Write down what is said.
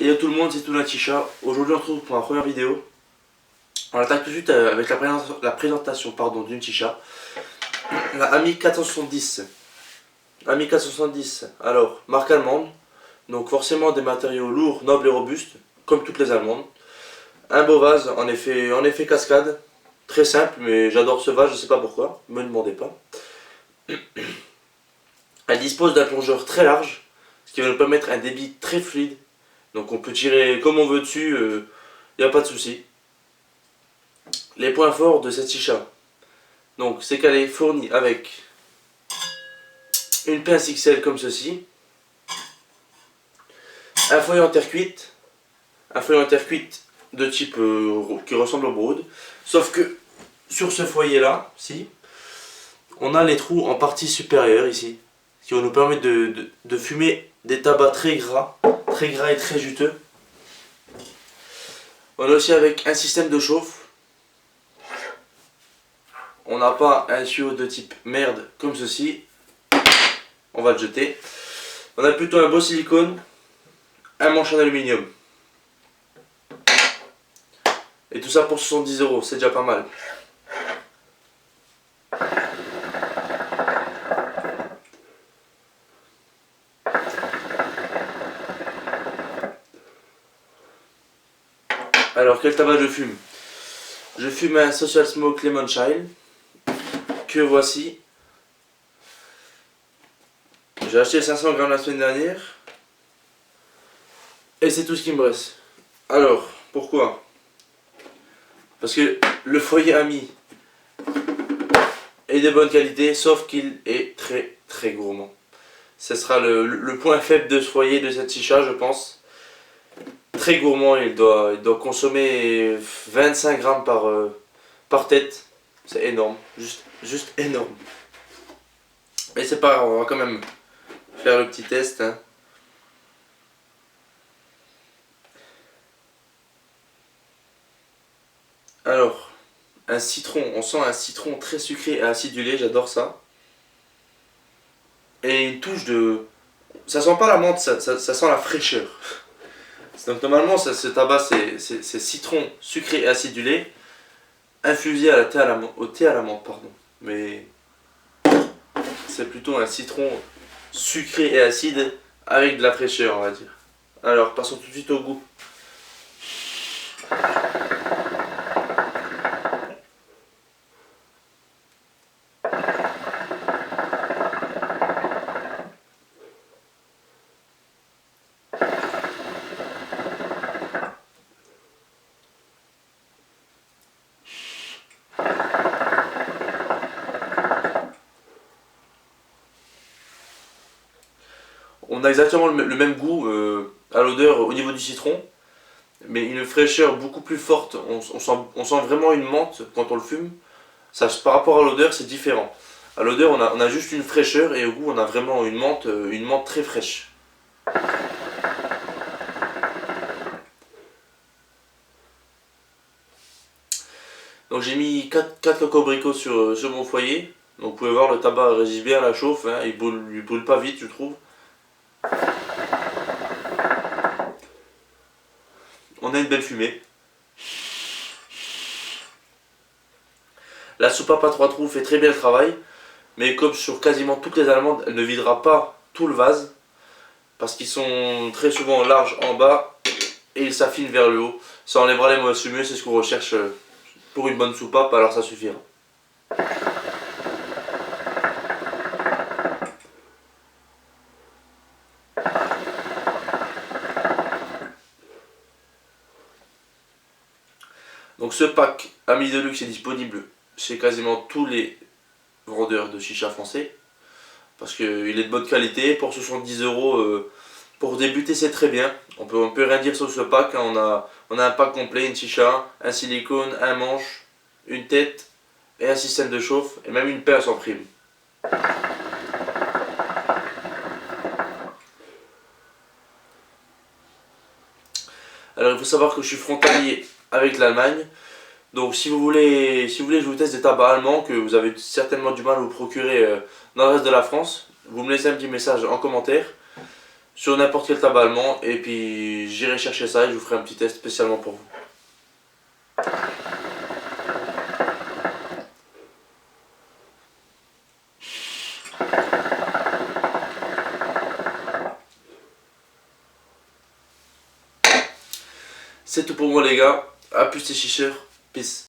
Hello tout le monde, c'est Touna Tisha. Aujourd'hui on se retrouve pour ma première vidéo. On attaque tout de suite avec la présentation d'une Tisha. La Ami 470. Ami 470, alors marque allemande. Donc forcément des matériaux lourds, nobles et robustes, comme toutes les allemandes. Un beau vase en effet cascade. Très simple, mais j'adore ce vase, je sais pas pourquoi, me demandez pas. Elle dispose d'un plongeur très large, ce qui va nous permettre un débit très fluide. Donc on peut tirer comme on veut dessus, y a pas de souci. Les points forts de cette chicha, donc c'est qu'elle est fournie avec une pince XL comme ceci, un foyer en terre cuite, de type qui ressemble au brood, sauf que sur ce foyer là, si, on a les trous en partie supérieure ici, qui vont nous permettre de fumer des tabacs très gras et très juteux. On a aussi avec un système de chauffe. On n'a pas un tuyau de type merde comme ceci. On va le jeter. On a plutôt un beau silicone, un manche en aluminium. Et tout ça pour 70 €, c'est déjà pas mal. Alors quel tabac je fume? Je fume un Social Smoke Lemon Child, que voici. J'ai acheté 500 grammes la semaine dernière. Et c'est tout ce qui me reste. Alors, pourquoi? Parce que le foyer Ami est de bonne qualité, sauf qu'il est très gourmand. Ce sera le point faible de ce foyer, de cette chicha, je pense. Très gourmand, il doit consommer 25 grammes par tête. C'est énorme, juste énorme. Mais c'est pas grave, on va quand même faire le petit test. Hein. Alors, un citron, on sent un citron très sucré et acidulé, j'adore ça. Et une touche de... Ça sent pas la menthe, ça sent la fraîcheur. Donc normalement, ce tabac, c'est citron sucré et acidulé, infusé au thé à la menthe, pardon. Mais c'est plutôt un citron sucré et acide avec de la fraîcheur, on va dire. Alors, passons tout de suite au goût. On a exactement le même goût à l'odeur au niveau du citron, mais une fraîcheur beaucoup plus forte. On sent vraiment une menthe quand on le fume. Ça, par rapport à l'odeur, c'est différent. À l'odeur, on a juste une fraîcheur et au goût, on a vraiment une menthe très fraîche. Donc j'ai mis 4 cocobricots sur mon foyer. Donc vous pouvez voir, le tabac résiste bien à la chauffe, hein, il brûle pas vite, je trouve. On a une belle fumée. La soupape à 3 trous fait très bien le travail, mais comme sur quasiment toutes les allemandes, elle ne videra pas tout le vase, parce qu'ils sont très souvent larges en bas et ils s'affinent vers le haut. Ça enlèvera les mauvaises fumées, c'est ce qu'on recherche pour une bonne soupape, alors ça suffira. Donc ce pack Ami Deluxe est disponible chez quasiment tous les vendeurs de chicha français. Parce qu'il est de bonne qualité, pour 70 €, pour débuter c'est très bien. On peut rien dire sur ce pack, hein. On a un pack complet, une chicha, un silicone, un manche, une tête et un système de chauffe et même une pince en prime. Alors il faut savoir que je suis frontalier avec l'Allemagne. Donc si vous voulez que je vous teste des tabacs allemands que vous avez certainement du mal à vous procurer dans le reste de la France, vous me laissez un petit message en commentaire. sur n'importe quel tabac allemand et puis j'irai chercher ça et je vous ferai un petit test spécialement pour vous. C'est tout pour moi les gars, à plus les chicheurs, peace.